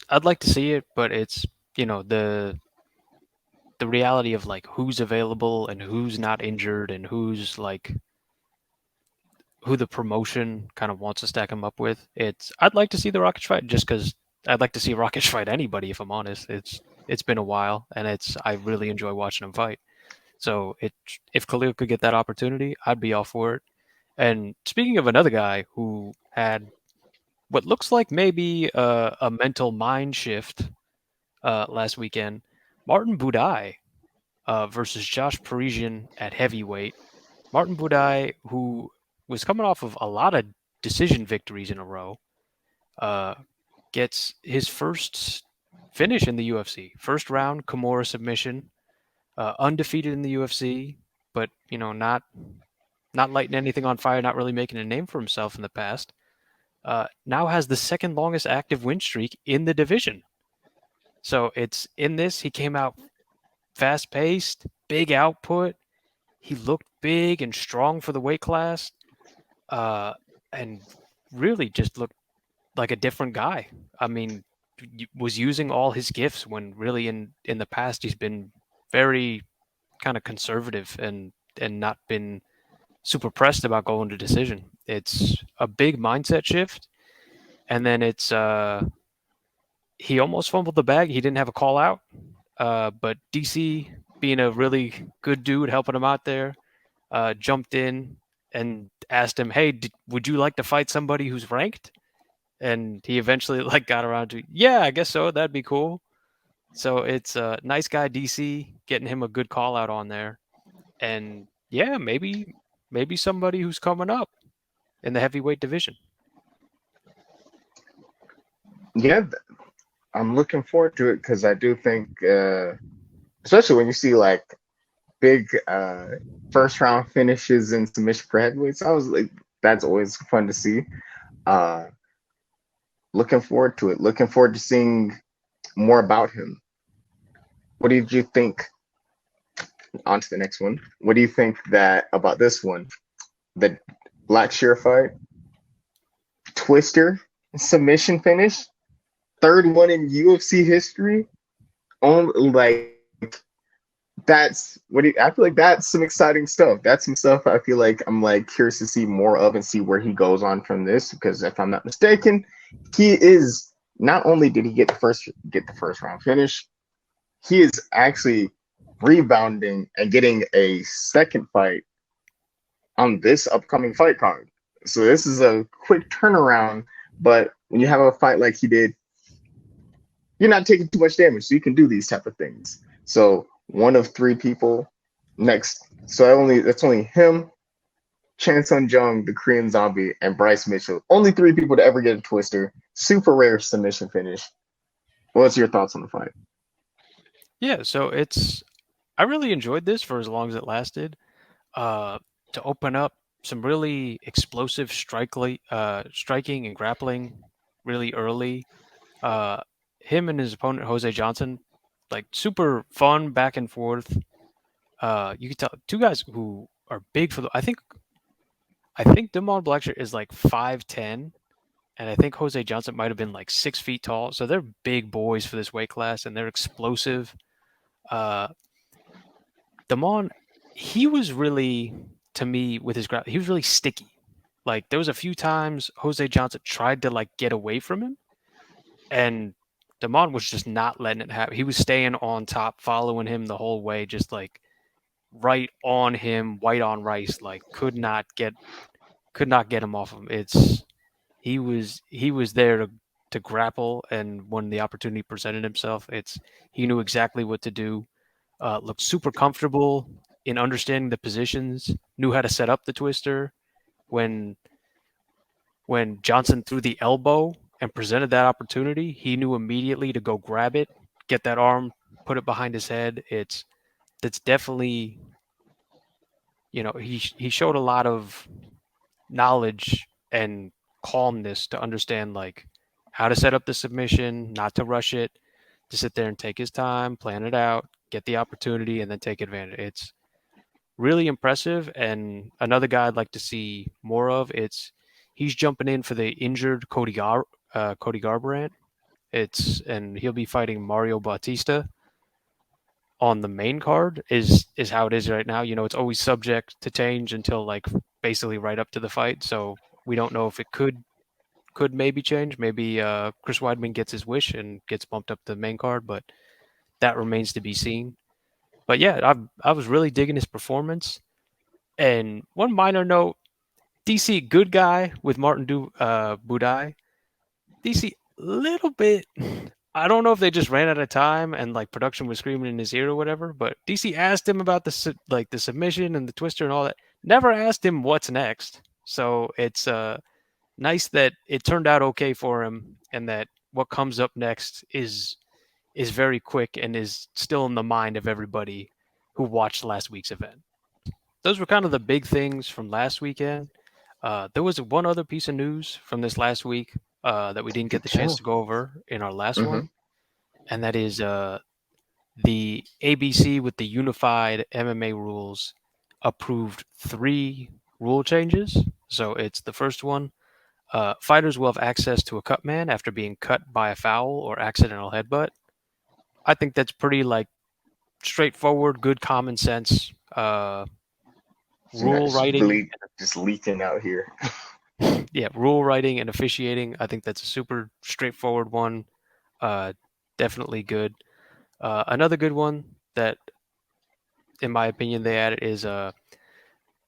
Speaker 2: I'd like to see it, but it's the reality of like who's available and who's not injured and who's like who the promotion kind of wants to stack him up with. I'd like to see the Rockets fight just because I'd like to see Rockets fight anybody if I'm honest. It's been a while and I really enjoy watching him fight. So if Khalil could get that opportunity, I'd be all for it. And speaking of another guy who had what looks like maybe a mental mind shift last weekend, Martin Budai versus Josh Parisian at heavyweight. Martin Budai, who was coming off of a lot of decision victories in a row, uh, gets his first. finish in the UFC. First round Kimura submission, undefeated in the UFC, but not lighting anything on fire, not really making a name for himself in the past. Now has the second longest active win streak in the division. So it's in this. He came out fast paced, big output. He looked big and strong for the weight class, uh, and really just looked like a different guy. I mean, was using all his gifts when really in the past he's been very kind of conservative and not been super pressed about going to decision. It's a big mindset shift, and then it's he almost fumbled the bag. He didn't have a call out, but DC being a really good dude helping him out there, jumped in and asked him, "Hey, would you like to fight somebody who's ranked?" And he eventually like got around to, "Yeah, I guess so. That'd be cool." So it's a nice guy DC getting him a good call out on there, and yeah, maybe somebody who's coming up in the heavyweight division.
Speaker 1: Yeah, I'm looking forward to it because I do think, especially when you see like big first round finishes in submission for heavyweights, I was like, that's always fun to see. Uh, Looking forward to it. Looking forward to seeing more about him. What did you think? On to the next one. What do you think that about this one? The Black Shear fight, Twister submission finish, third one in UFC history. On like that's what do you, I feel like that's some exciting stuff. That's some stuff I feel like I'm like curious to see more of and see where he goes on from this. Because if I'm not mistaken, he is not only did he get the first round finish, he is actually rebounding and getting a second fight on this upcoming fight card. So this is a quick turnaround, but when you have a fight like he did, you're not taking too much damage, so you can do these type of things. So one of three people next. So that's only him, Chan Sung Jung, the Korean Zombie, and Bryce Mitchell. Only three people to ever get a Twister. Super rare submission finish. What's your thoughts on the fight?
Speaker 2: Yeah, so it's I really enjoyed this for as long as it lasted. Uh, to open up some really explosive striking and grappling really early. Uh, Him and his opponent Jose Johnson, like super fun back and forth. You can tell two guys who are big for the. I think Damon Blackshear is like 5'10", and I think Jose Johnson might have been like 6 feet tall. So they're big boys for this weight class, and they're explosive. Uh, Damon, he was really to me with his grab. He was really sticky. Like there was a few times Jose Johnson tried to like get away from him, and Damon was just not letting it happen. He was staying on top, following him the whole way, just like right on him, white on rice. Like could not get him off of him. He was there to grapple, and when the opportunity presented himself, he knew exactly what to do. Looked super comfortable in understanding the positions, knew how to set up the twister. When Johnson threw the elbow and presented that opportunity, he knew immediately to go grab it, get that arm, put it behind his head. That's definitely, he showed a lot of knowledge and calmness to understand like how to set up the submission, not to rush it, to sit there and take his time, plan it out, get the opportunity, and then take advantage. It's really impressive. And another guy I'd like to see more of. He's jumping in for the injured Cody Garbrandt. And he'll be fighting Mario Bautista on the main card. Is how it is right now. It's always subject to change until like basically right up to the fight. So we don't know if it could maybe change. Maybe Chris Weidman gets his wish and gets bumped up to the main card, but that remains to be seen. But yeah, I was really digging his performance. And one minor note: DC good guy with Martin Budai. DC little bit. I don't know if they just ran out of time and like production was screaming in his ear or whatever. But DC asked him about the submission and the twister and all that. Never asked him what's next. So it's nice that it turned out okay for him, and that what comes up next is is very quick and is still in the mind of everybody who watched last week's event. Those were kind of the big things from last weekend. There was one other piece of news from this last week that we didn't
Speaker 1: Do
Speaker 2: get the chance to
Speaker 1: tell.
Speaker 2: go over in our last
Speaker 1: Hmm.
Speaker 2: one, and that is the ABC with the unified MMA rules approved 3 rule changes. So it's the first one. Fighters will have access to a cut man after being cut by a foul or accidental headbutt. I think that's pretty like straightforward, good common sense
Speaker 1: So not
Speaker 2: rule
Speaker 1: just
Speaker 2: writing.
Speaker 1: really just leaking out here.
Speaker 2: Yeah, rule writing and officiating. I think that's a super straightforward one. Uh, Definitely good. Another good one that, in my opinion, they added is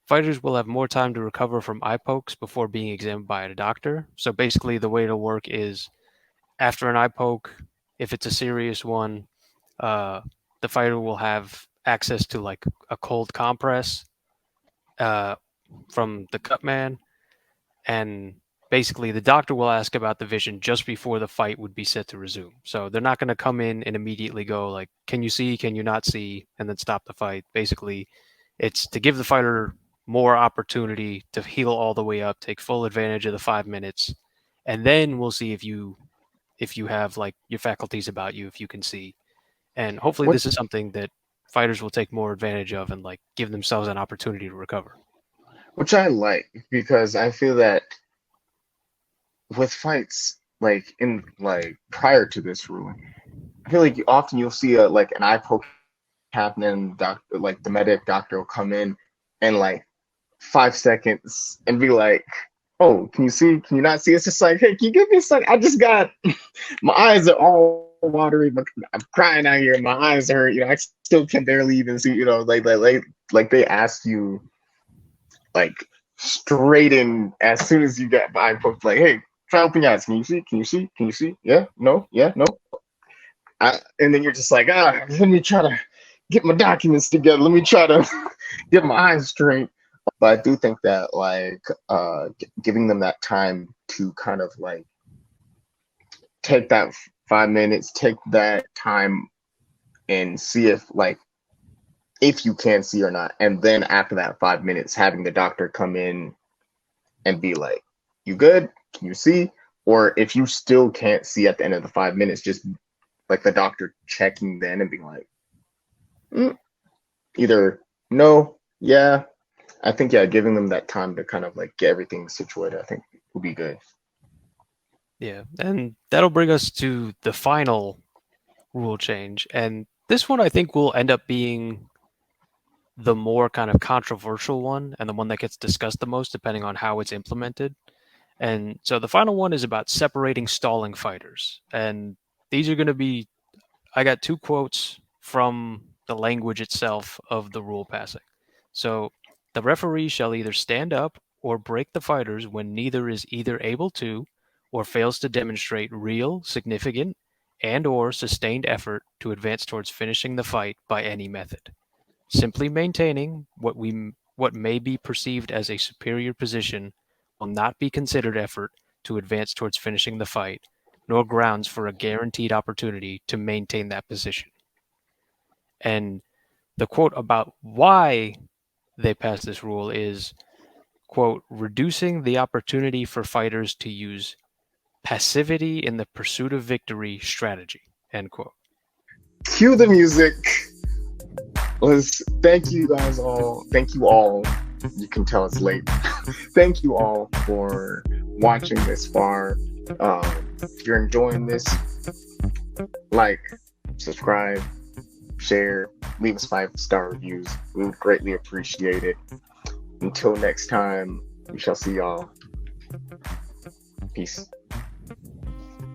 Speaker 2: fighters will have more time to recover from eye pokes before being examined by a doctor. So basically, the way it'll work is after an eye poke, if it's a serious one, uh, the fighter will have access to like a cold compress uh, from the cut man, and basically the doctor will ask about the vision just before the fight would be set to resume. So they're not going to come in and immediately go like, "Can you see? Can you not see?" and then stop the fight. Basically, it's to give the fighter more opportunity to heal all the way up, take full advantage of the 5 minutes, and then we'll see if you have like your faculties about you, if you can see. And hopefully
Speaker 1: What
Speaker 2: this is something that fighters will take more advantage of and like give themselves an opportunity to recover.
Speaker 1: which I like because I feel that with fights like in like prior to this ruling, I feel like often you'll see a like an eye poke happening, doctor like the medic doctor will come in and like 5 seconds and be like, "Oh, can you see? Can you not see?" It's just like, "Hey, can you give me a second? I just got my eyes are all watery. I'm crying out here. My eyes hurt. I still can barely even see. Like they ask you like straight in as soon as you get by, like, hey, try open your eyes. Can you see? Can you see? Can you see? Yeah, no, yeah, no. And then you're just like, let me try to get my documents together. Let me try to get my eyes straight. But I do think that like giving them that time to kind of like take that 5 minutes, take that time and see if you can see or not. And then after that 5 minutes, having the doctor come in and be like, "You good? Can you see?" Or if you still can't see at the end of the 5 minutes, just like the doctor checking then and being like, either no, yeah. I think yeah, giving them that time to kind of like get everything situated, I think would be good.
Speaker 2: Yeah, and that'll bring us to the final rule change. And this one I think will end up being the more kind of controversial one and the one that gets discussed the most depending on how it's implemented. And so the final one is about separating stalling fighters. And these are going to be, I got 2 quotes from the language itself of the rule passing. So the referee shall either stand up or break the fighters when neither is either able to or fails to demonstrate real, significant, and or sustained effort to advance towards finishing the fight by any method. Simply maintaining what may be perceived as a superior position will not be considered effort to advance towards finishing the fight, nor grounds for a guaranteed opportunity to maintain that position. And the quote about why they passed this rule is, quote, reducing the opportunity for fighters to use passivity in the pursuit of victory strategy, end quote.
Speaker 1: Cue the music. Let's thank you guys all. Thank you all. You can tell it's late. Thank you all for watching this far. If you're enjoying this, like, subscribe, share, leave us 5-star reviews. We would greatly appreciate it. Until next time, we shall see y'all. Peace.